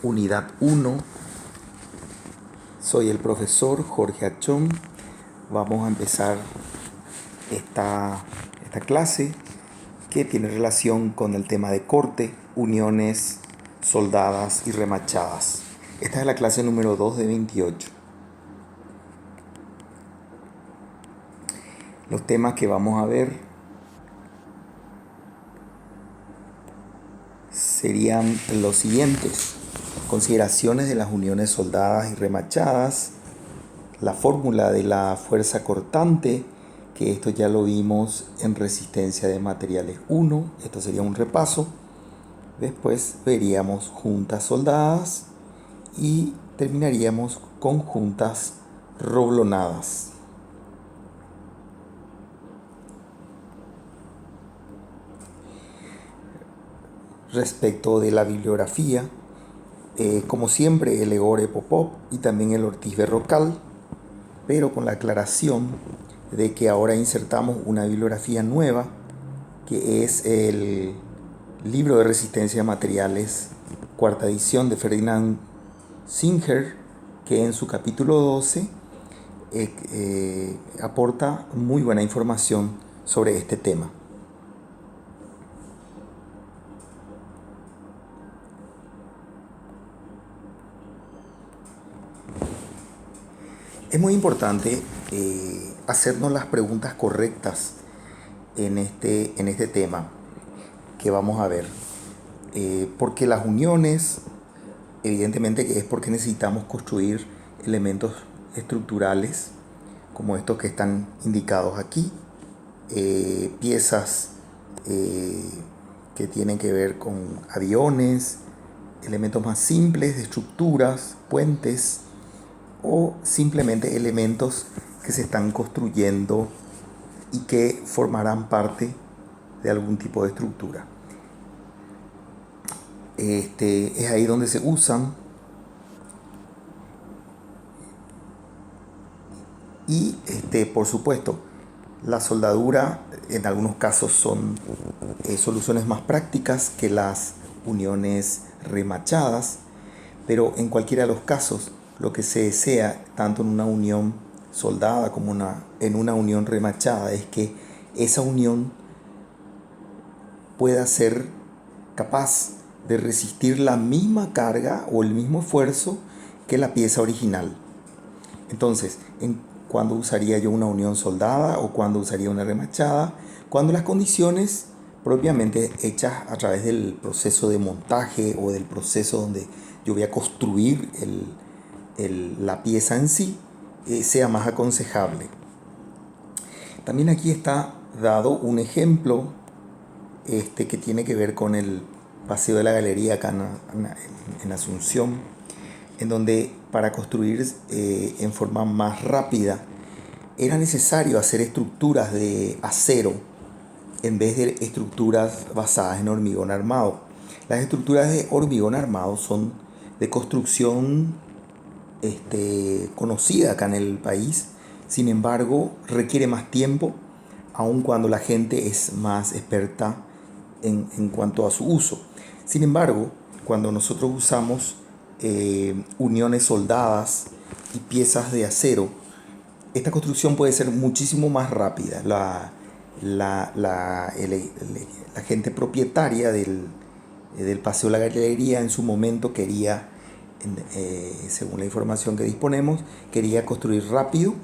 Unidad 1. Soy el profesor Jorge Achón. Vamos a empezar esta clase que tiene relación con el tema de corte, uniones soldadas y remachadas. Esta es la clase número 2 de 28. Los temas que vamos a ver serían los siguientes: consideraciones de las uniones soldadas y remachadas, la fórmula de la fuerza cortante, que esto ya lo vimos en resistencia de materiales 1, esto sería un repaso. Después veríamos juntas soldadas y terminaríamos con juntas roblonadas. Respecto de la bibliografía, como siempre, el Egore Popov y también el Ortiz Berrocal, pero con la aclaración de que ahora insertamos una bibliografía nueva, que es el libro de resistencia de materiales, cuarta edición de Ferdinand Singer, que en su capítulo 12 aporta muy buena información sobre este tema. Es muy importante hacernos las preguntas correctas en este tema que vamos a ver. Porque las uniones, evidentemente que es porque necesitamos construir elementos estructurales como estos que están indicados aquí. Piezas que tienen que ver con aviones, elementos más simples de estructuras, puentes, o simplemente elementos que se están construyendo y que formarán parte de algún tipo de estructura. Es ahí donde se usan y por supuesto la soldadura en algunos casos son soluciones más prácticas que las uniones remachadas, pero en cualquiera de los casos lo que se desea tanto en una unión soldada como en una unión remachada es que esa unión pueda ser capaz de resistir la misma carga o el mismo esfuerzo que la pieza original. Entonces, ¿cuándo usaría yo una unión soldada o cuándo usaría una remachada? Cuando las condiciones propiamente hechas a través del proceso de montaje o del proceso donde yo voy a construir la pieza en sí sea más aconsejable. También aquí está dado un ejemplo que tiene que ver con el paseo de la galería acá en Asunción, en donde para construir en forma más rápida era necesario hacer estructuras de acero en vez de estructuras basadas en hormigón armado. Las estructuras de hormigón armado son de construcción conocida acá en el país, sin embargo requiere más tiempo, aun cuando la gente es más experta en cuanto a su uso. Sin embargo, cuando nosotros usamos uniones soldadas y piezas de acero, esta construcción puede ser muchísimo más rápida. La gente propietaria del Paseo de la Galería en su momento quería, según la información que disponemos, quería construir rápido,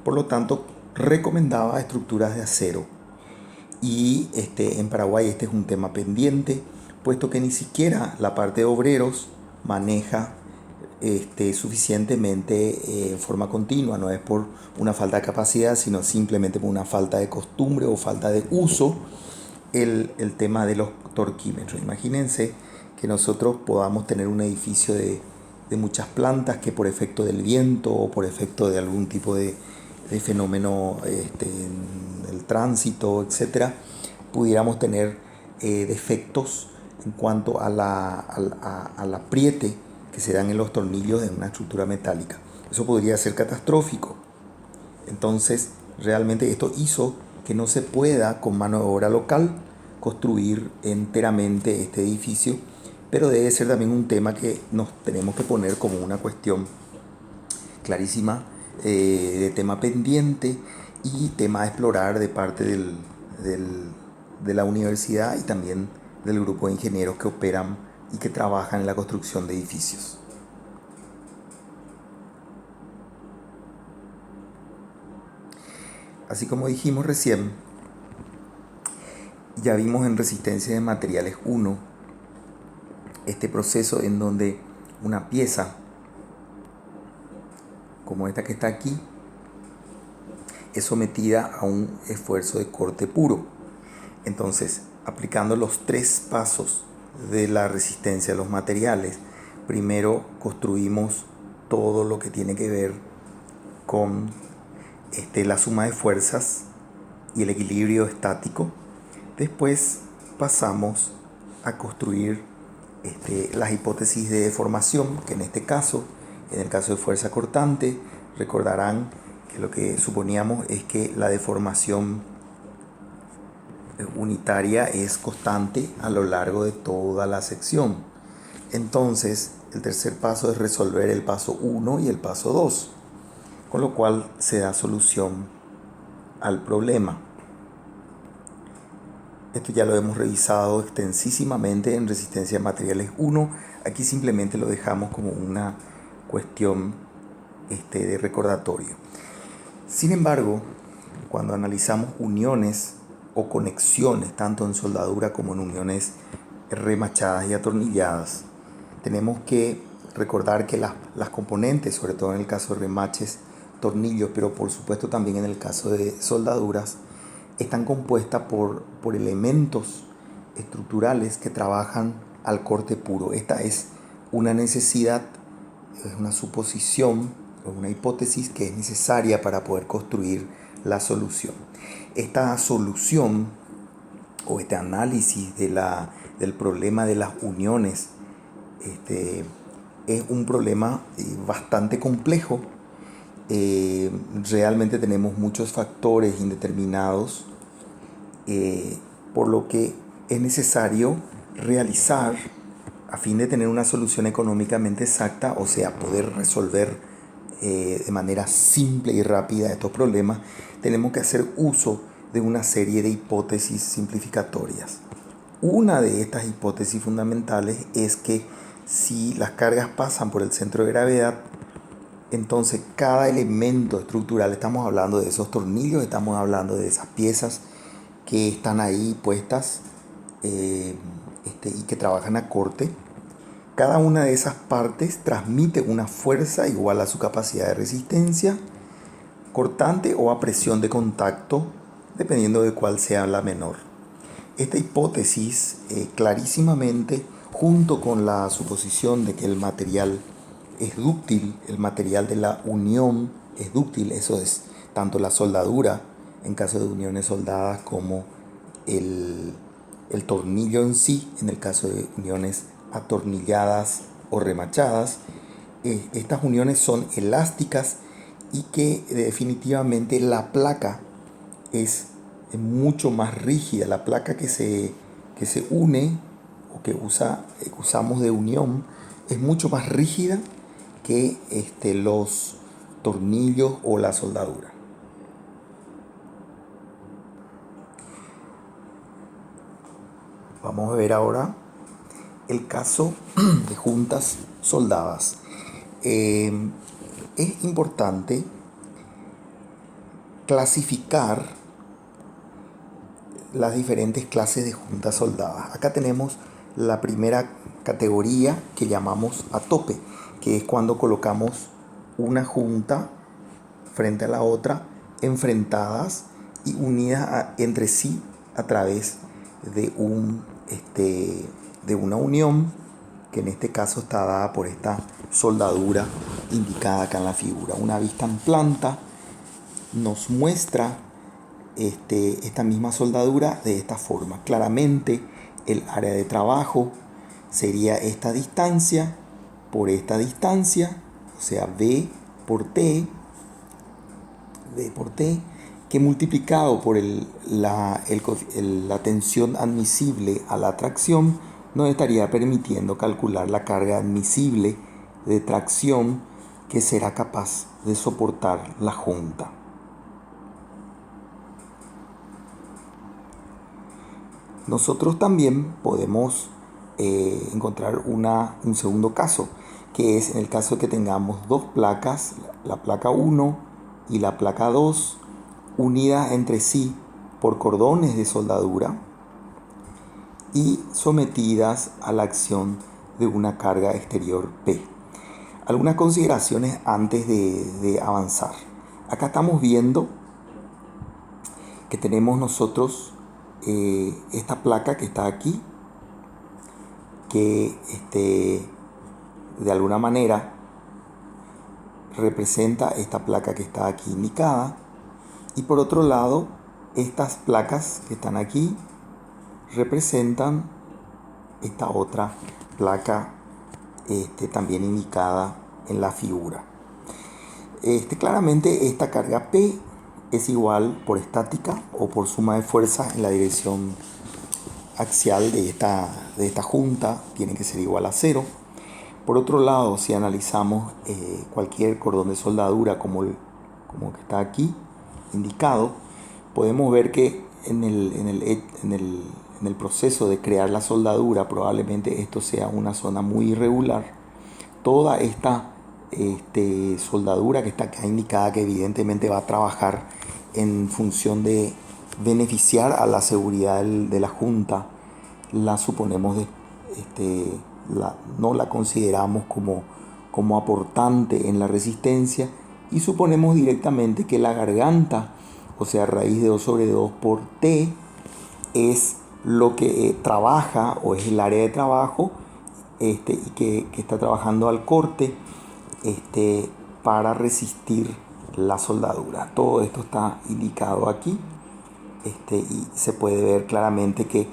por lo tanto recomendaba estructuras de acero. Y en Paraguay este es un tema pendiente, puesto que ni siquiera la parte de obreros maneja suficientemente en forma continua. No es por una falta de capacidad, sino simplemente por una falta de costumbre o falta de uso el tema de los torquímetros. Imagínense que nosotros podamos tener un edificio de muchas plantas que por efecto del viento o por efecto de algún tipo de fenómeno del tránsito, etcétera, pudiéramos tener defectos en cuanto al apriete que se dan en los tornillos de una estructura metálica. Eso podría ser catastrófico. Entonces, realmente esto hizo que no se pueda con mano de obra local construir enteramente este edificio, pero debe ser también un tema que nos tenemos que poner como una cuestión clarísima, de tema pendiente y tema a explorar de parte de la universidad y también del grupo de ingenieros que operan y que trabajan en la construcción de edificios. Así como dijimos recién, ya vimos en resistencia de materiales 1 este proceso en donde una pieza como esta que está aquí es sometida a un esfuerzo de corte puro. Entonces, aplicando los 3 pasos de la resistencia a los materiales, primero construimos todo lo que tiene que ver con la suma de fuerzas y el equilibrio estático. Después pasamos a construir las hipótesis de deformación, que en este caso, en el caso de fuerza cortante, recordarán que lo que suponíamos es que la deformación unitaria es constante a lo largo de toda la sección. Entonces, el tercer paso es resolver el paso 1 y el paso 2, con lo cual se da solución al problema. Esto ya lo hemos revisado extensísimamente en resistencia a materiales 1. Aquí simplemente lo dejamos como una cuestión de recordatorio. Sin embargo, cuando analizamos uniones o conexiones, tanto en soldadura como en uniones remachadas y atornilladas, tenemos que recordar que las componentes, sobre todo en el caso de remaches, tornillos, pero por supuesto también en el caso de soldaduras, están compuestas por elementos estructurales que trabajan al corte puro. Esta es una necesidad, es una suposición, es una hipótesis que es necesaria para poder construir la solución. Esta solución o este análisis del problema de las uniones es un problema bastante complejo. Realmente tenemos muchos factores indeterminados, por lo que es necesario realizar, a fin de tener una solución económicamente exacta, o sea, poder resolver de manera simple y rápida estos problemas, tenemos que hacer uso de una serie de hipótesis simplificatorias. Una de estas hipótesis fundamentales es que si las cargas pasan por el centro de gravedad, entonces cada elemento estructural, estamos hablando de esos tornillos, estamos hablando de esas piezas que están ahí puestas y que trabajan a corte, cada una de esas partes transmite una fuerza igual a su capacidad de resistencia cortante o a presión de contacto, dependiendo de cuál sea la menor. Esta hipótesis clarísimamente, junto con la suposición de que el material es dúctil, el material de la unión es dúctil, eso es tanto la soldadura en caso de uniones soldadas como el tornillo en sí en el caso de uniones atornilladas o remachadas. Estas uniones son elásticas y que definitivamente la placa es mucho más rígida. La placa que se une o que usamos de unión es mucho más rígida que los tornillos o la soldadura. Vamos a ver ahora el caso de juntas soldadas. Es importante clasificar las diferentes clases de juntas soldadas. Acá tenemos la primera categoría que llamamos a tope, que es cuando colocamos una junta frente a la otra, enfrentadas y unidas entre sí a través de una unión, que en este caso está dada por esta soldadura indicada acá en la figura. Una vista en planta nos muestra esta misma soldadura de esta forma. Claramente el área de trabajo sería esta distancia por esta distancia, o sea, V por T, que multiplicado por la tensión admisible a la tracción nos estaría permitiendo calcular la carga admisible de tracción que será capaz de soportar la junta. Nosotros también podemos encontrar un segundo caso, que es en el caso de que tengamos dos placas, la placa 1 y la placa 2, unidas entre sí por cordones de soldadura y sometidas a la acción de una carga exterior P. Algunas consideraciones antes de avanzar. Acá estamos viendo que tenemos nosotros esta placa que está aquí, que de alguna manera representa esta placa que está aquí indicada, y por otro lado estas placas que están aquí representan esta otra placa también indicada en la figura. Claramente esta carga P es igual por estática o por suma de fuerzas en la dirección axial de esta junta, tiene que ser igual a 0. Por otro lado, si analizamos cualquier cordón de soldadura como que está aquí indicado, podemos ver que en el proceso de crear la soldadura, probablemente esto sea una zona muy irregular. Toda esta soldadura que está acá indicada, que evidentemente va a trabajar en función de beneficiar a la seguridad de la junta, la suponemos no la consideramos como aportante en la resistencia, y suponemos directamente que la garganta, o sea, raíz de 2 sobre 2 por T, es lo que trabaja, o es el área de trabajo y que está trabajando al corte para resistir la soldadura. Todo esto está indicado aquí y se puede ver claramente que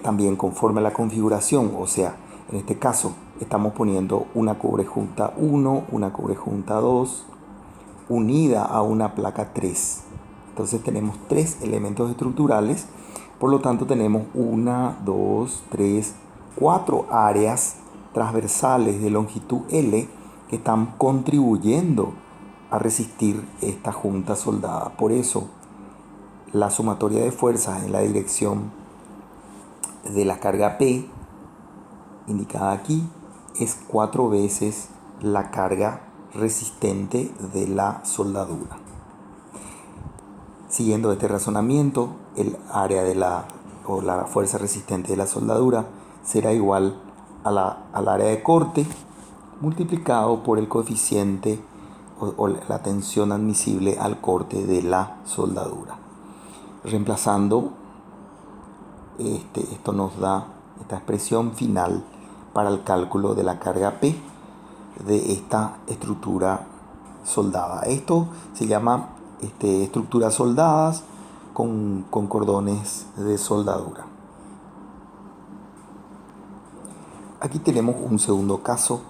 también conforme a la configuración, o sea, en este caso estamos poniendo una cubrejunta 1, una cubrejunta 2 unida a una placa 3. Entonces tenemos 3 elementos estructurales, por lo tanto tenemos 1, 2, 3, 4 áreas transversales de longitud L que están contribuyendo a resistir esta junta soldada. Por eso la sumatoria de fuerzas en la dirección de la carga P, indicada aquí, es 4 veces la carga resistente de la soldadura. Siguiendo este razonamiento, el área o la fuerza resistente de la soldadura será igual al área de corte multiplicado por el coeficiente o la tensión admisible al corte de la soldadura. Reemplazando, esto nos da esta expresión final para el cálculo de la carga P de esta estructura soldada. Esto se llama estructuras soldadas con cordones de soldadura. Aquí tenemos un segundo caso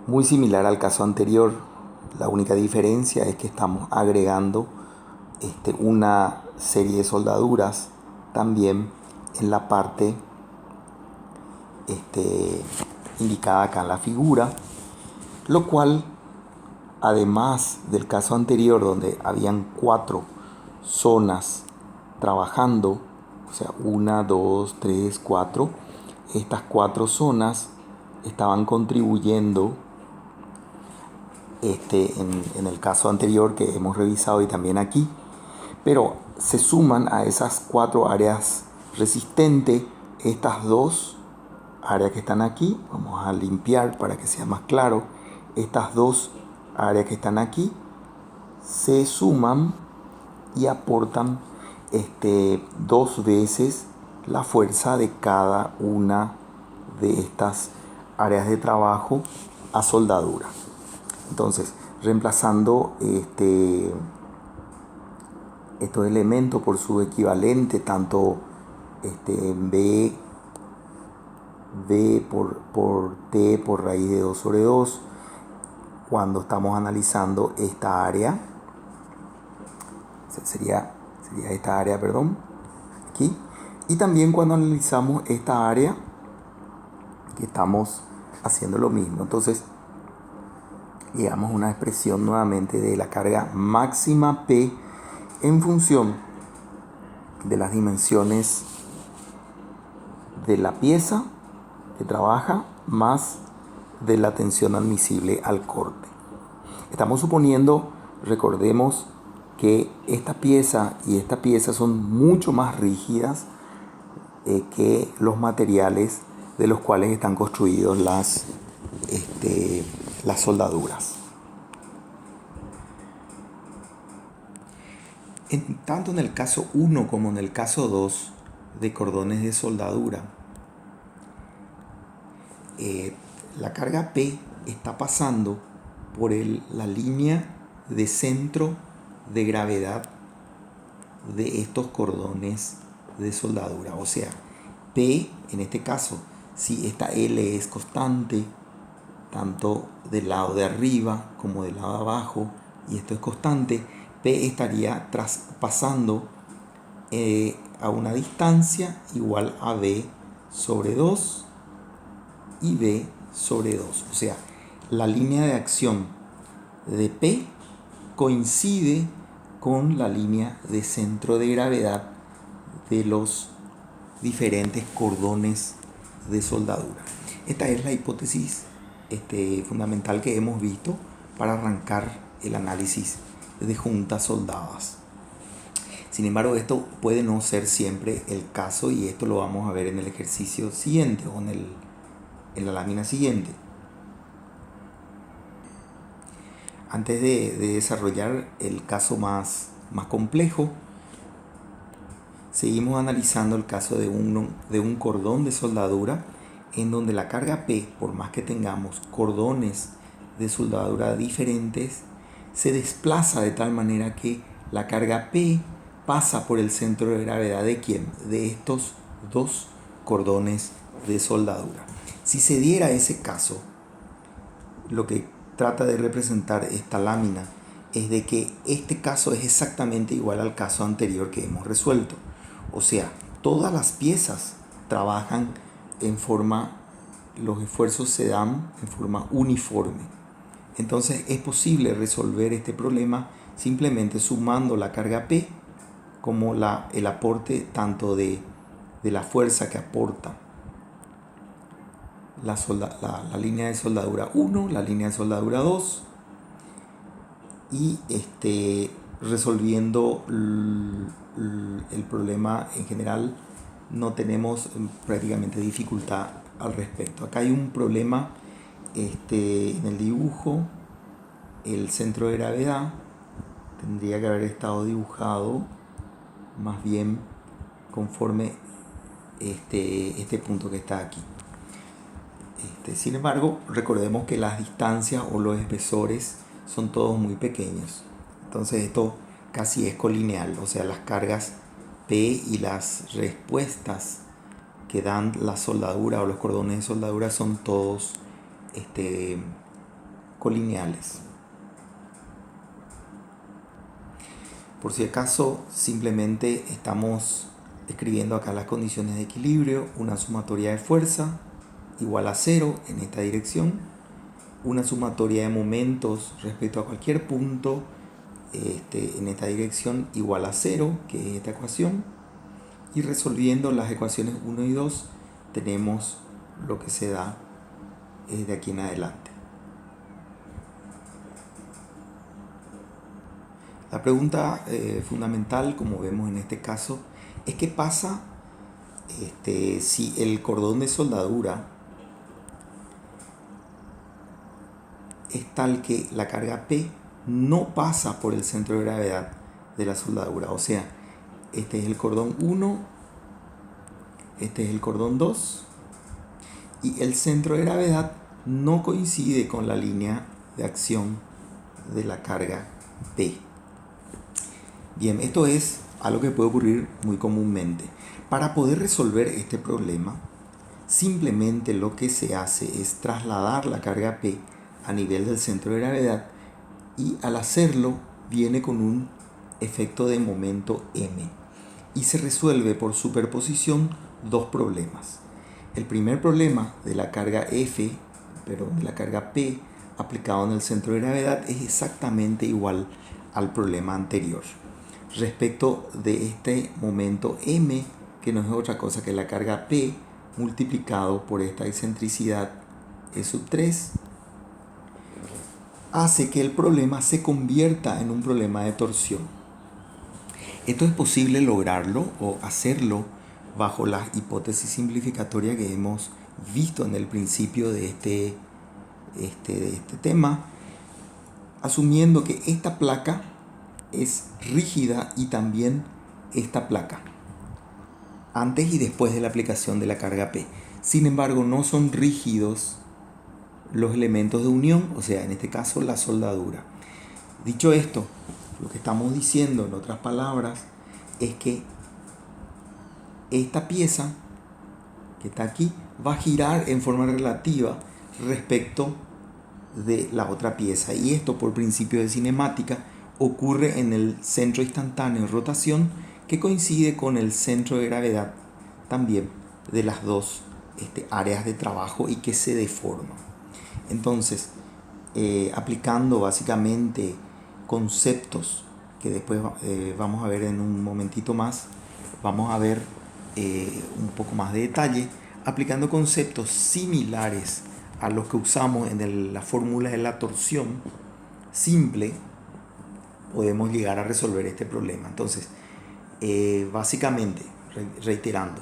muy similar al caso anterior. La única diferencia es que estamos agregando una serie de soldaduras también en la parte indicada acá en la figura, lo cual, además del caso anterior donde habían 4 zonas trabajando, o sea, 1, 2, 3, 4, estas 4 zonas estaban contribuyendo en el caso anterior que hemos revisado y también aquí, pero se suman a esas 4 áreas resistentes estas 2 áreas que están aquí. Vamos a limpiar para que sea más claro. Estas 2 áreas que están aquí se suman y aportan 2 veces la fuerza de cada una de estas áreas de trabajo a soldadura. Entonces, reemplazando estos elementos por su equivalente, tanto B por T por raíz de 2 sobre 2, cuando estamos analizando esta área, sería esta área, perdón, aquí, y también cuando analizamos esta área que estamos haciendo lo mismo. Entonces llegamos a una expresión nuevamente de la carga máxima P en función de las dimensiones de la pieza que trabaja más de la tensión admisible al corte. Estamos suponiendo, recordemos, que esta pieza y esta pieza son mucho más rígidas que los materiales de los cuales están construidos las soldaduras. Tanto en el caso 1 como en el caso 2 de cordones de soldadura, la carga P está pasando por la línea de centro de gravedad de estos cordones de soldadura. O sea, P en este caso, si esta L es constante, tanto del lado de arriba como del lado de abajo, y esto es constante, P estaría traspasando a una distancia igual a B sobre 2 y B sobre 2. O sea, la línea de acción de P coincide con la línea de centro de gravedad de los diferentes cordones de soldadura. Esta es la hipótesis fundamental que hemos visto para arrancar el análisis de juntas soldadas. Sin embargo, esto puede no ser siempre el caso, y esto lo vamos a ver en el ejercicio siguiente o en la lámina siguiente. Antes de desarrollar el caso más complejo, seguimos analizando el caso de un cordón de soldadura en donde la carga P, por más que tengamos cordones de soldadura diferentes, se desplaza de tal manera que la carga P pasa por el centro de gravedad ¿de quién? De estos dos cordones de soldadura. Si se diera ese caso, lo que trata de representar esta lámina es de que este caso es exactamente igual al caso anterior que hemos resuelto. O sea, todas las piezas trabajan los esfuerzos se dan en forma uniforme. Entonces es posible resolver este problema simplemente sumando la carga P como el aporte tanto de la fuerza que aporta la línea de soldadura 1, la línea de soldadura 2, y resolviendo el problema en general no tenemos prácticamente dificultad al respecto. Acá hay un problema en el dibujo. El centro de gravedad tendría que haber estado dibujado más bien conforme este punto que está aquí. Sin embargo, recordemos que las distancias o los espesores son todos muy pequeños. Entonces esto casi es colineal, o sea, las cargas P y las respuestas que dan la soldadura o los cordones de soldadura son todos colineales. Por si acaso, simplemente estamos escribiendo acá las condiciones de equilibrio: una sumatoria de fuerza igual a 0 en esta dirección, una sumatoria de momentos respecto a cualquier punto en esta dirección igual a 0, que es esta ecuación, y resolviendo las ecuaciones 1 y 2 tenemos lo que se da de aquí en adelante. La pregunta fundamental, como vemos en este caso, es qué pasa si el cordón de soldadura es tal que la carga P no pasa por el centro de gravedad de la soldadura. O sea, este es el cordón 1, este es el cordón 2, y el centro de gravedad no coincide con la línea de acción de la carga P. Bien, esto es algo que puede ocurrir muy comúnmente. Para poder resolver este problema, simplemente lo que se hace es trasladar la carga P a nivel del centro de gravedad, y al hacerlo viene con un efecto de momento M y se resuelve por superposición dos problemas. El primer problema de la carga F, pero de la carga P aplicado en el centro de gravedad es exactamente igual al problema anterior. Respecto de este momento M, que no es otra cosa que la carga P multiplicado por esta excentricidad E sub 3, hace que el problema se convierta en un problema de torsión. Esto es posible lograrlo o hacerlo bajo la hipótesis simplificatoria que hemos visto en el principio de este tema, asumiendo que esta placa es rígida y también esta placa, antes y después de la aplicación de la carga P. Sin embargo, no son rígidos los elementos de unión, o sea, en este caso la soldadura. Dicho esto, lo que estamos diciendo, en otras palabras, es que esta pieza que está aquí va a girar en forma relativa respecto de la otra pieza, y esto por principio de cinemática ocurre en el centro instantáneo de rotación, que coincide con el centro de gravedad también de las dos áreas de trabajo y que se deforman. Entonces, aplicando básicamente conceptos que después vamos a ver en un momentito más, vamos a ver un poco más de detalle, aplicando conceptos similares a los que usamos en la fórmula de la torsión simple, podemos llegar a resolver este problema. Entonces, básicamente, reiterando,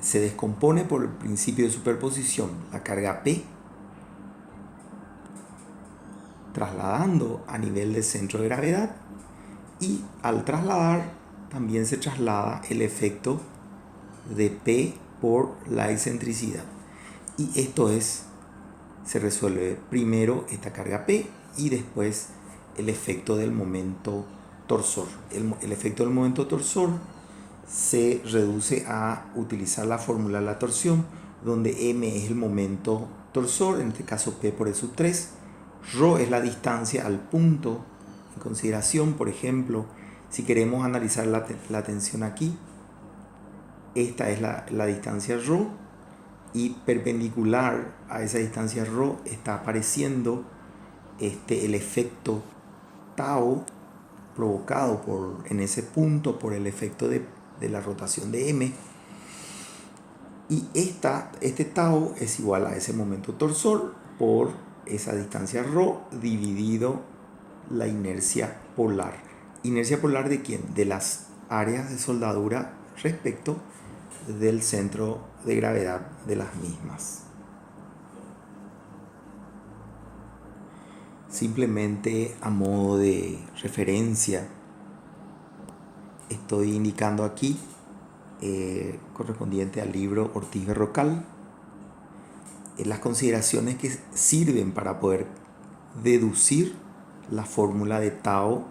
se descompone por el principio de superposición la carga P, trasladando a nivel del centro de gravedad, y al trasladar también se traslada el efecto de P por la excentricidad, y esto se resuelve primero esta carga P y después el efecto del momento torsor. El efecto del momento torsor se reduce a utilizar la fórmula de la torsión, donde M es el momento torsor, en este caso P por E sub 3, ρ es la distancia al punto en consideración. Por ejemplo, si queremos analizar la tensión aquí, esta es la distancia ρ, y perpendicular a esa distancia ρ está apareciendo el efecto tau provocado en ese punto por el efecto de la rotación de M, y este tau es igual a ese momento torsor por esa distancia ρ dividido la inercia polar. ¿Inercia polar de quién? De las áreas de soldadura respecto del centro de gravedad de las mismas. Simplemente a modo de referencia, estoy indicando aquí, correspondiente al libro Ortiz Berrocal, las consideraciones que sirven para poder deducir la fórmula de tau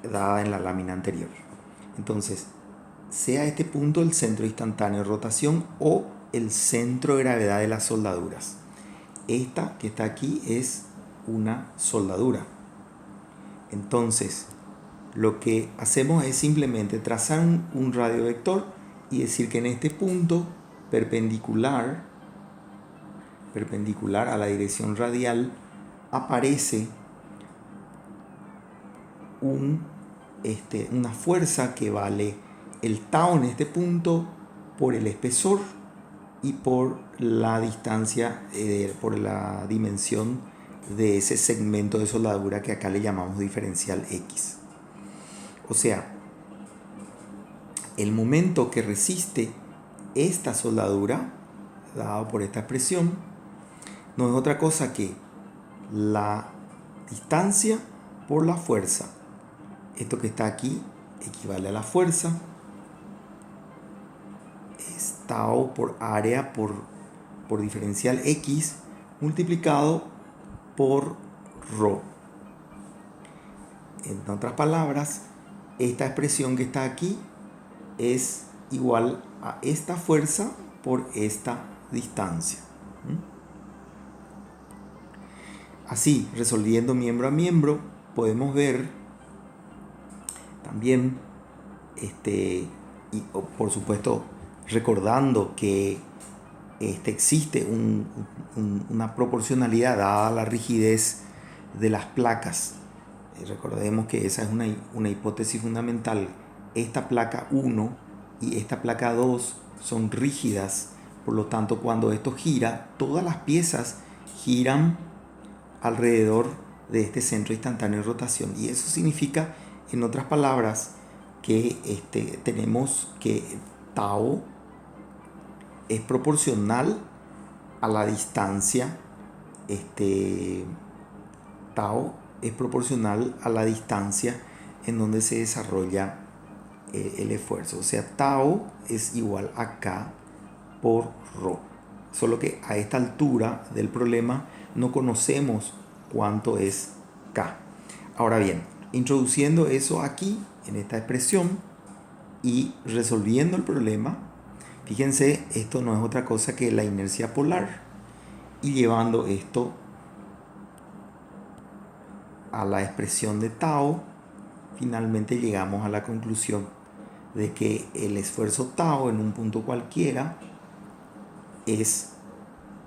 dada en la lámina anterior. Entonces, sea este punto el centro instantáneo de rotación o el centro de gravedad de las soldaduras. Esta que está aquí es una soldadura. Entonces, lo que hacemos es simplemente trazar un radiovector y decir que en este punto perpendicular a la dirección radial aparece una fuerza que vale el tau en este punto por el espesor y por la distancia, por la dimensión de ese segmento de soldadura que acá le llamamos diferencial X. O sea, el momento que resiste esta soldadura, dado por esta expresión, no es otra cosa que la distancia por la fuerza. Esto que está aquí equivale a la fuerza, es tau por área por diferencial X multiplicado por ρ. En otras palabras, esta expresión que está aquí es igual a esta fuerza por esta distancia. Así, resolviendo miembro a miembro, podemos ver también, y por supuesto recordando que existe una proporcionalidad dada la rigidez de las placas. Recordemos que esa es una hipótesis fundamental. Esta placa 1 y esta placa 2 son rígidas, por lo tanto cuando esto gira, todas las piezas giran alrededor de este centro instantáneo de rotación, y eso significa, en otras palabras, que tenemos que tau es proporcional a la distancia, tau es proporcional a la distancia en donde se desarrolla el esfuerzo. O sea, tau es igual a K por Rho. Solo que a esta altura del problema no conocemos cuánto es K. Ahora bien, introduciendo eso aquí, en esta expresión, y resolviendo el problema, fíjense, esto no es otra cosa que la inercia polar, y llevando esto a la expresión de tau, finalmente llegamos a la conclusión de que el esfuerzo tau en un punto cualquiera es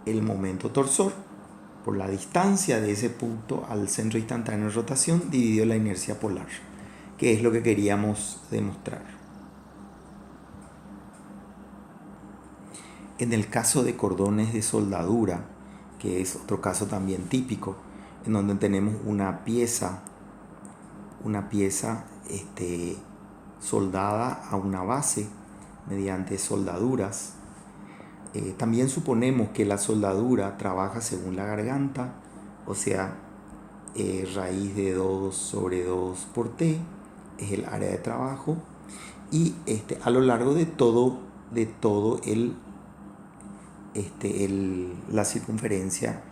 el momento torsor por la distancia de ese punto al centro instantáneo de rotación dividido la inercia polar, que es lo que queríamos demostrar. En el caso de cordones de soldadura, que es otro caso también típico, en donde tenemos una pieza soldada a una base mediante soldaduras. También suponemos que la soldadura trabaja según la garganta, o sea, raíz de 2 sobre 2 por T es el área de trabajo, y a lo largo de todo la circunferencia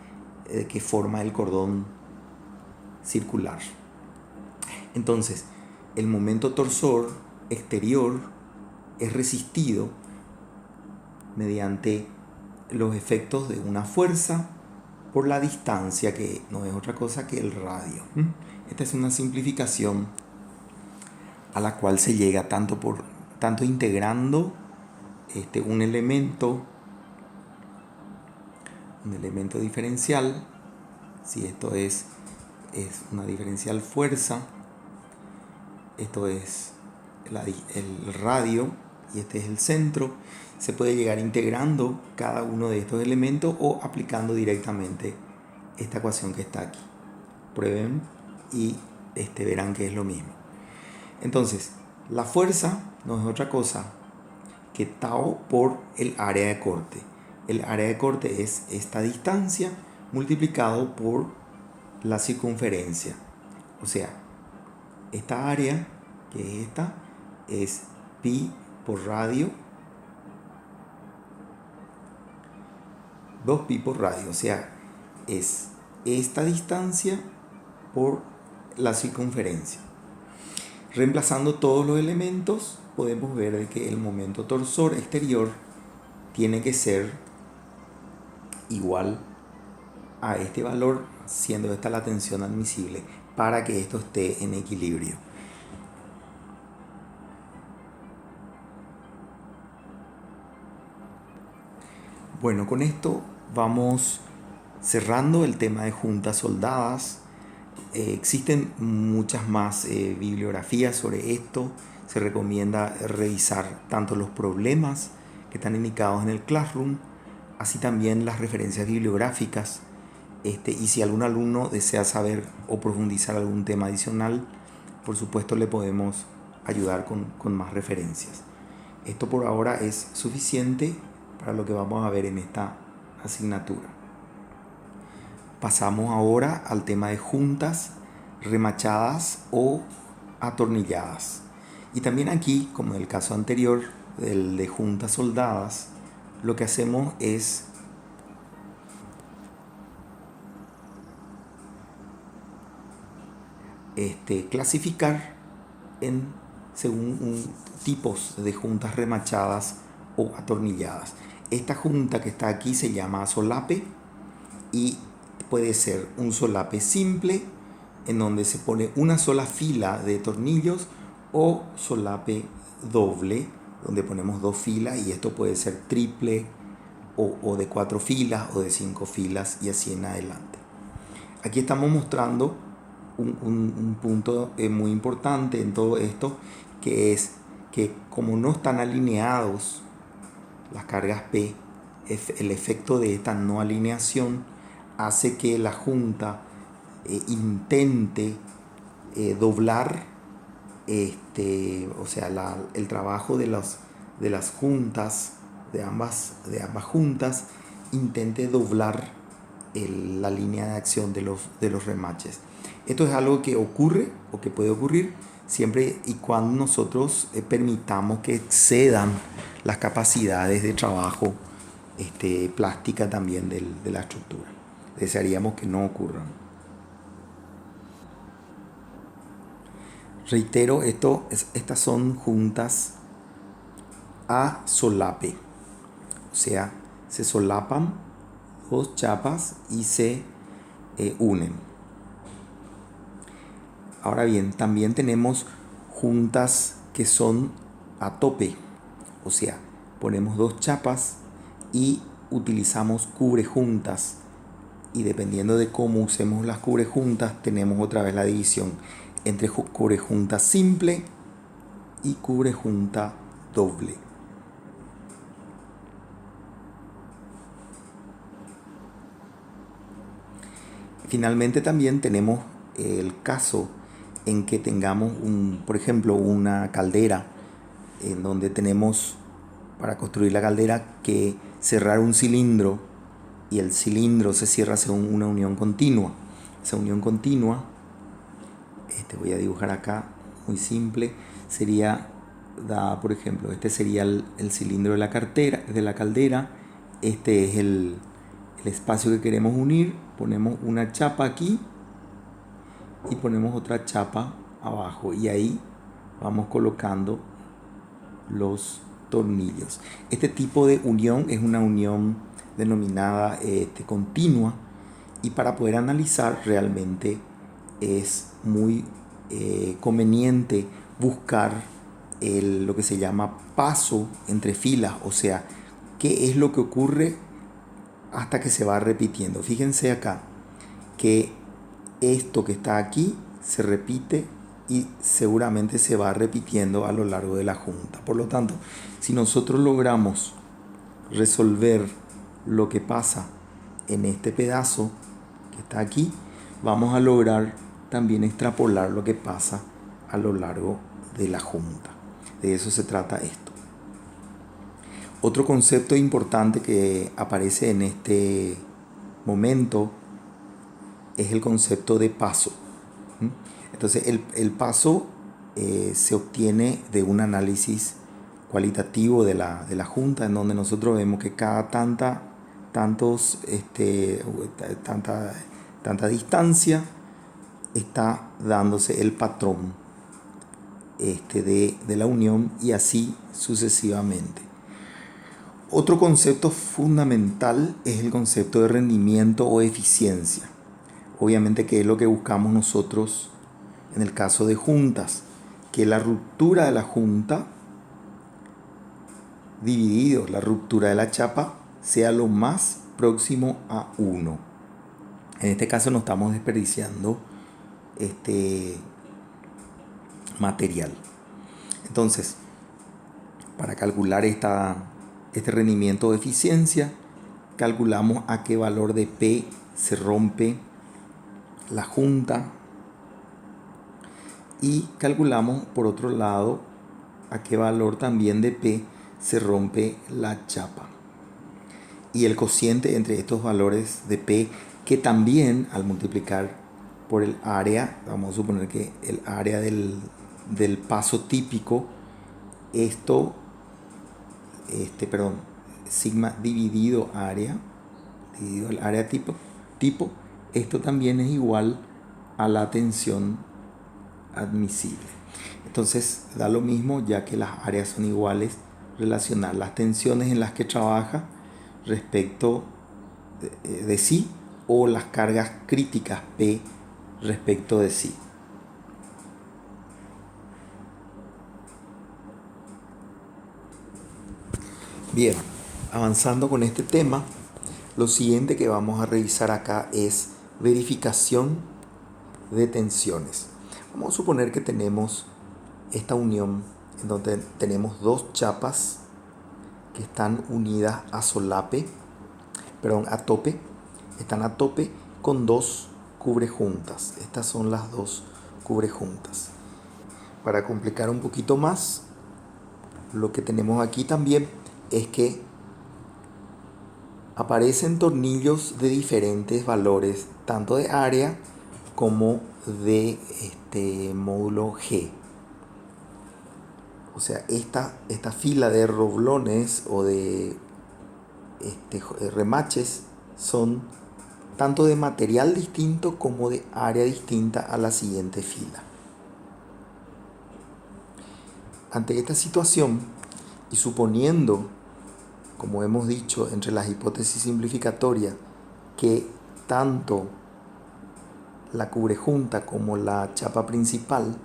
que forma el cordón circular. Entonces, el momento torsor exterior es resistido mediante los efectos de una fuerza por la distancia, que no es otra cosa que el radio. Esta es una simplificación a la cual se llega tanto integrando un elemento diferencial. Si esto es una diferencial fuerza, esto es el radio y este es el centro, se puede llegar integrando cada uno de estos elementos o aplicando directamente esta ecuación que está aquí. Prueben y verán que es lo mismo. Entonces, la fuerza no es otra cosa que tau por el área de corte. El área de corte es esta distancia multiplicado por la circunferencia. O sea, esta área, que es esta, es pi por radio, 2pi por radio. O sea, es esta distancia por la circunferencia. Reemplazando todos los elementos, podemos ver que el momento torsor exterior tiene que ser igual a este valor, siendo esta la tensión admisible, para que esto esté en equilibrio. Bueno, con esto vamos cerrando el tema de juntas soldadas. Existen muchas más bibliografías sobre esto. Se recomienda revisar tanto los problemas que están indicados en el Classroom, así también las referencias bibliográficas. Y si algún alumno desea saber o profundizar algún tema adicional, por supuesto le podemos ayudar con más referencias. Esto por ahora es suficiente para lo que vamos a ver en esta asignatura. Pasamos ahora al tema de juntas remachadas o atornilladas. Y también aquí, como en el caso anterior, el de juntas soldadas, lo que hacemos es clasificar según tipos de juntas remachadas o atornilladas. Esta junta que está aquí se llama solape y puede ser un solape simple en donde se pone una sola fila de tornillos, o solape doble donde ponemos 2 filas y esto puede ser triple o de 4 filas o de 5 filas y así en adelante. Aquí estamos mostrando un punto muy importante en todo esto, que es que como no están alineados las cargas P, el efecto de esta no alineación hace que la junta intente doblar o sea, el trabajo de las juntas, de ambas juntas, intente doblar la línea de acción de los remaches. Esto es algo que ocurre o que puede ocurrir siempre y cuando nosotros permitamos que excedan las capacidades de trabajo plástica también de la estructura. Desearíamos que no ocurran. Reitero, estas son juntas a solape, o sea, se solapan 2 chapas y se unen. Ahora bien, también tenemos juntas que son a tope, o sea, ponemos 2 chapas y utilizamos cubrejuntas, y dependiendo de cómo usemos las cubrejuntas tenemos otra vez la división entre cubrejunta simple y cubrejunta doble. Finalmente también tenemos el caso en que tengamos por ejemplo, una caldera en donde tenemos para construir la caldera que cerrar un cilindro y el cilindro se cierra según una unión continua. Esa unión continua, voy a dibujar acá, muy simple, sería dada, por ejemplo, este sería el cilindro de la caldera, este es el espacio que queremos unir, ponemos una chapa aquí y ponemos otra chapa abajo y ahí vamos colocando los tornillos. Este tipo de unión es una unión denominada continua, y para poder analizar realmente es muy conveniente buscar lo que se llama paso entre filas, o sea, qué es lo que ocurre hasta que se va repitiendo. Fíjense acá que esto que está aquí se repite y seguramente se va repitiendo a lo largo de la junta. Por lo tanto, si nosotros logramos resolver lo que pasa en este pedazo que está aquí, vamos a lograr también extrapolar lo que pasa a lo largo de la junta. De eso se trata esto. Otro concepto importante que aparece en este momento es el concepto de paso. Entonces el paso se obtiene de un análisis cualitativo de la junta, en donde nosotros vemos que cada tanta distancia está dándose el patrón de la unión, y así sucesivamente. Otro concepto fundamental es el concepto de rendimiento o eficiencia. Obviamente, que es lo que buscamos nosotros en el caso de juntas, que la ruptura de la junta dividido la ruptura de la chapa sea lo más próximo a 1. En este caso no estamos desperdiciando material. Entonces, para calcular este rendimiento de eficiencia, calculamos a qué valor de P se rompe la junta y calculamos por otro lado a qué valor también de P se rompe la chapa, y el cociente entre estos valores de P, que también al multiplicar por el área, vamos a suponer que el área del paso típico, sigma dividido el área tipo, esto también es igual a la tensión admisible. Entonces da lo mismo, ya que las áreas son iguales, relacionar las tensiones en las que trabaja respecto de sí, o las cargas críticas P respecto de sí. Bien, avanzando con este tema, lo siguiente que vamos a revisar acá es verificación de tensiones. Vamos a suponer que tenemos esta unión en donde tenemos dos chapas que están unidas a tope, están a tope con dos cubrejuntas. Estas son las dos cubrejuntas. Para complicar un poquito más, lo que tenemos aquí también es que aparecen tornillos de diferentes valores, tanto de área como de módulo G. O sea, esta fila de roblones o de remaches son tanto de material distinto como de área distinta a la siguiente fila. Ante esta situación, y suponiendo, como hemos dicho entre las hipótesis simplificatorias, que tanto la cubrejunta como la chapa principal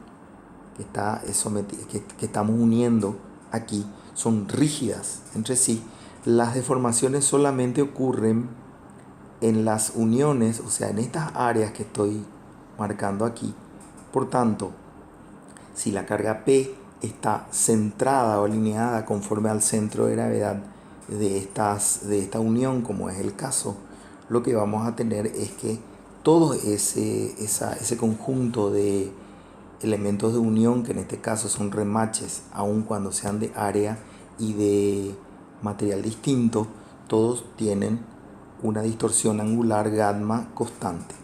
que estamos uniendo aquí son rígidas entre sí, las deformaciones solamente ocurren en las uniones, o sea, en estas áreas que estoy marcando aquí. Por tanto, si la carga P está centrada o alineada conforme al centro de gravedad de esta unión, como es el caso, lo que vamos a tener es que todo ese conjunto de elementos de unión, que en este caso son remaches, aun cuando sean de área y de material distinto, todos tienen una distorsión angular gamma constante.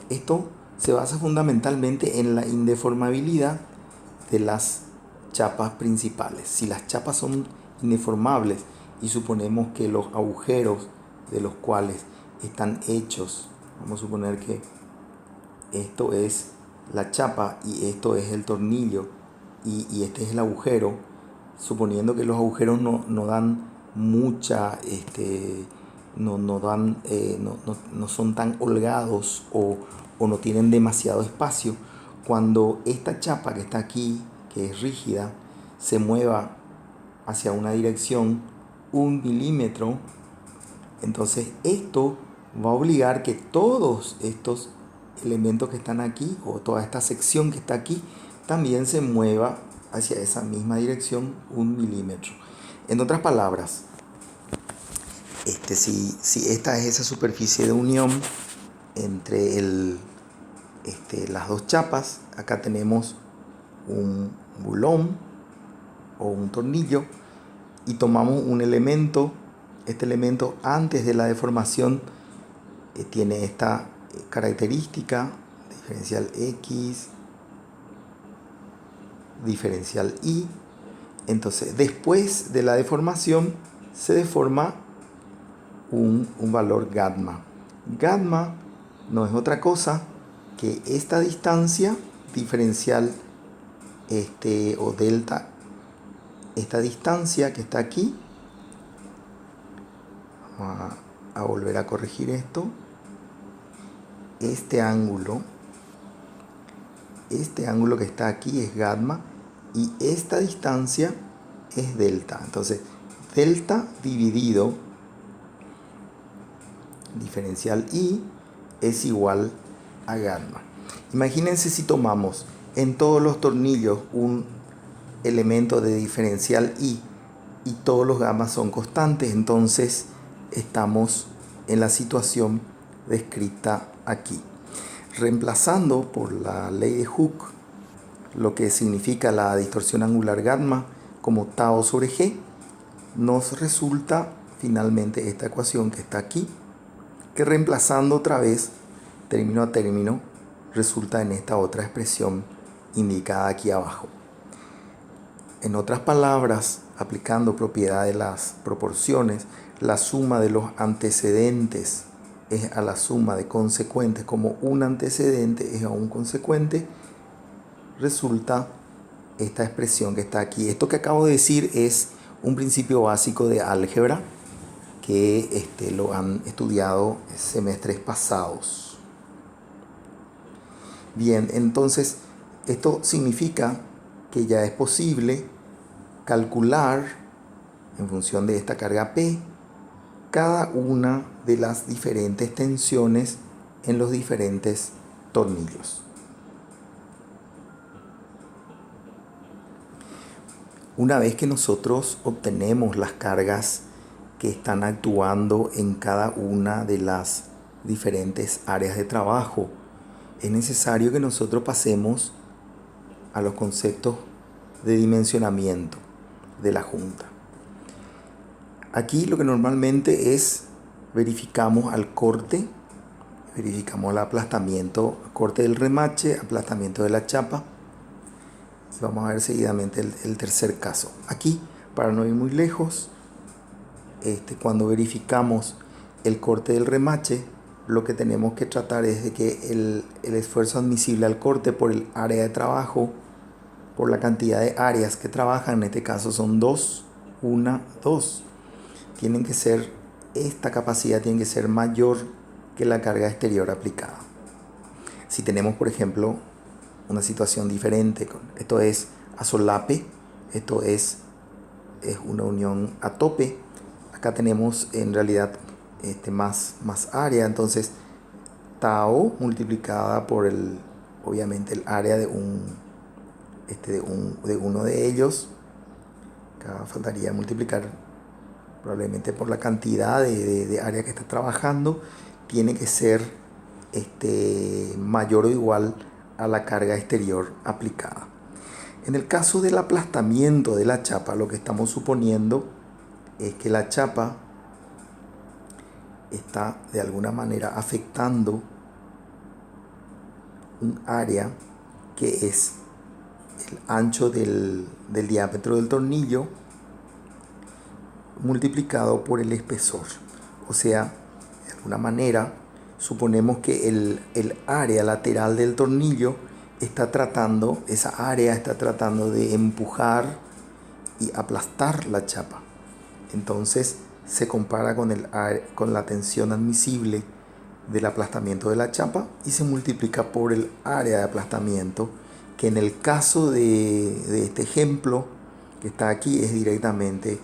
Esto se basa fundamentalmente en la indeformabilidad de las chapas principales. Si las chapas son indeformables y suponemos que los agujeros de los cuales están hechos, vamos a suponer que esto es la chapa y esto es el tornillo y este es el agujero, suponiendo que los agujeros no dan mucha, no son tan holgados o no tienen demasiado espacio. Cuando esta chapa que está aquí, que es rígida, se mueva hacia una dirección 1 milímetro, entonces esto va a obligar que todos estos elementos que están aquí o toda esta sección que está aquí también se mueva hacia esa misma dirección 1 milímetro. En otras palabras, si esta es esa superficie de unión entre las dos chapas, acá tenemos un bulón o un tornillo y tomamos un elemento. Este elemento antes de la deformación tiene esta característica: diferencial X, diferencial Y. Entonces, después de la deformación se deforma un valor gamma. Gamma no es otra cosa que esta distancia diferencial o delta, esta distancia que está aquí. Vamos a volver a corregir esto. Este ángulo que está aquí es gamma y esta distancia es delta. Entonces, delta dividido diferencial Y es igual a gamma. Imagínense si tomamos en todos los tornillos un elemento de diferencial Y y todos los gammas son constantes, entonces estamos en la situación descrita aquí. Reemplazando por la ley de Hooke lo que significa la distorsión angular gamma como tau sobre G, nos resulta finalmente esta ecuación que está aquí, que reemplazando otra vez término a término resulta en esta otra expresión indicada aquí abajo. En otras palabras, aplicando propiedad de las proporciones, la suma de los antecedentes es a la suma de consecuentes, como un antecedente es a un consecuente, resulta esta expresión que está aquí. Esto que acabo de decir es un principio básico de álgebra que lo han estudiado semestres pasados. Bien, entonces esto significa que ya es posible calcular en función de esta carga P, cada una de las diferentes tensiones en los diferentes tornillos. Una vez que nosotros obtenemos las cargas que están actuando en cada una de las diferentes áreas de trabajo, es necesario que nosotros pasemos a los conceptos de dimensionamiento de la junta. Aquí lo que normalmente es, verificamos al corte, verificamos el aplastamiento, corte del remache, aplastamiento de la chapa. Y vamos a ver seguidamente el tercer caso. Aquí, para no ir muy lejos, cuando verificamos el corte del remache, lo que tenemos que tratar es de que el esfuerzo admisible al corte por el área de trabajo, por la cantidad de áreas que trabajan, en este caso son 2, 1, 2. Esta capacidad tiene que ser mayor que la carga exterior aplicada. Si tenemos, por ejemplo, una situación diferente, esto es a solape, esto es una unión a tope, acá tenemos en realidad más área, entonces tau multiplicada por obviamente el área de uno de ellos, acá faltaría multiplicar probablemente por la cantidad de área que está trabajando, tiene que ser mayor o igual a la carga exterior aplicada. En el caso del aplastamiento de la chapa, lo que estamos suponiendo es que la chapa está de alguna manera afectando un área que es el ancho del diámetro del tornillo multiplicado por el espesor. O sea, de alguna manera suponemos que el área lateral del tornillo esa área está tratando de empujar y aplastar la chapa. Entonces se compara con la tensión admisible del aplastamiento de la chapa y se multiplica por el área de aplastamiento, que en el caso de este ejemplo que está aquí es directamente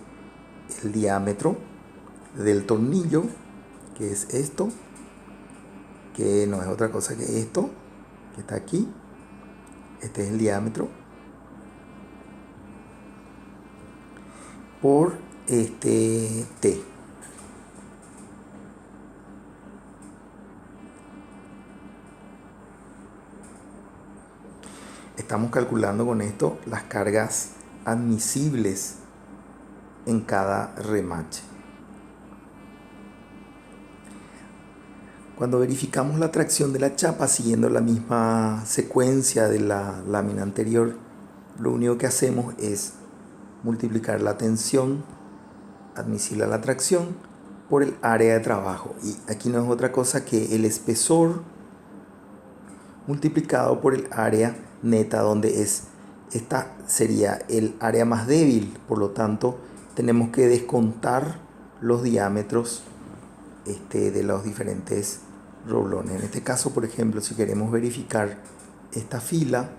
el diámetro del tornillo, que es esto, que no es otra cosa que esto que está aquí. Este es el diámetro por T. Estamos calculando con esto las cargas admisibles en cada remache. Cuando verificamos la tracción de la chapa siguiendo la misma secuencia de la lámina anterior, lo único que hacemos es multiplicar la tensión admisible a la tracción por el área de trabajo. Y aquí no es otra cosa que el espesor multiplicado por el área neta, donde esta sería el área más débil. Por lo tanto, tenemos que descontar los diámetros de los diferentes roblones. En este caso, por ejemplo, si queremos verificar esta fila,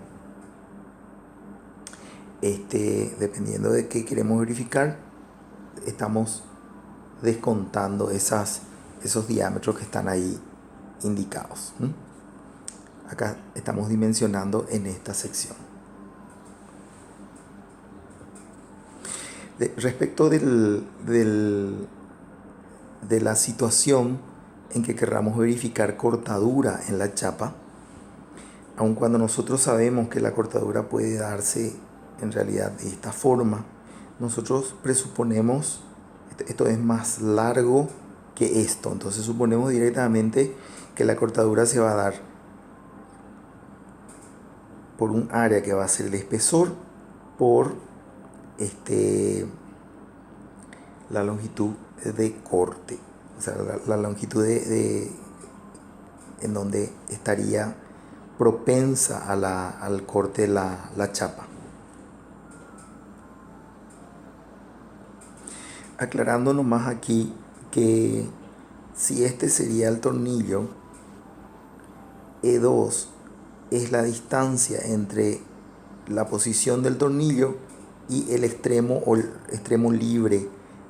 dependiendo de qué queremos verificar, estamos descontando esos diámetros que están ahí indicados. Acá estamos dimensionando en esta sección. Respecto de la situación en que querramos verificar cortadura en la chapa, aun cuando nosotros sabemos que la cortadura puede darse en realidad de esta forma, nosotros presuponemos, esto es más largo que esto, entonces suponemos directamente que la cortadura se va a dar por un área que va a ser el espesor por la longitud de corte, o sea, la longitud en donde estaría propensa al corte la chapa. Aclarando nomás aquí que si este sería el tornillo, E2 es la distancia entre la posición del tornillo y el extremo libre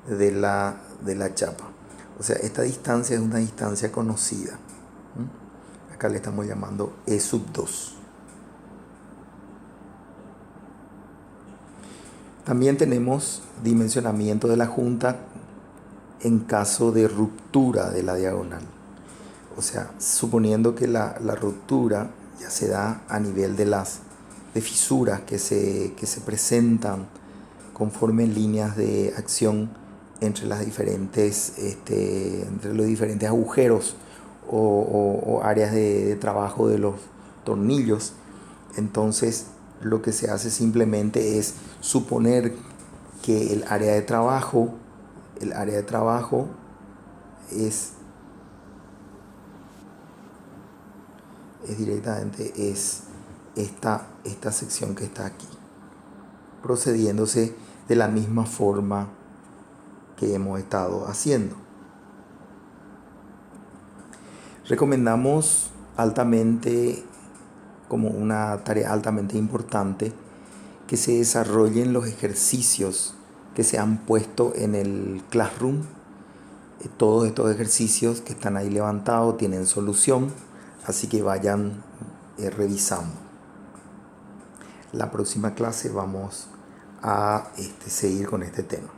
de la chapa. O sea, esta distancia es una distancia conocida. Acá le estamos llamando E sub 2. También tenemos dimensionamiento de la junta en caso de ruptura de la diagonal. O sea, suponiendo que la ruptura ya se da a nivel de fisuras que se presentan conforme líneas de acción entre entre los diferentes agujeros o áreas de trabajo de los tornillos. Entonces, lo que se hace simplemente es suponer que el área de trabajo es directamente esta sección que está aquí, procediéndose de la misma forma que hemos estado haciendo. Recomendamos altamente, como una tarea altamente importante, que se desarrollen los ejercicios que se han puesto en el Classroom. Todos estos ejercicios que están ahí levantados tienen solución, así que vayan revisando. La próxima clase vamos a seguir con este tema.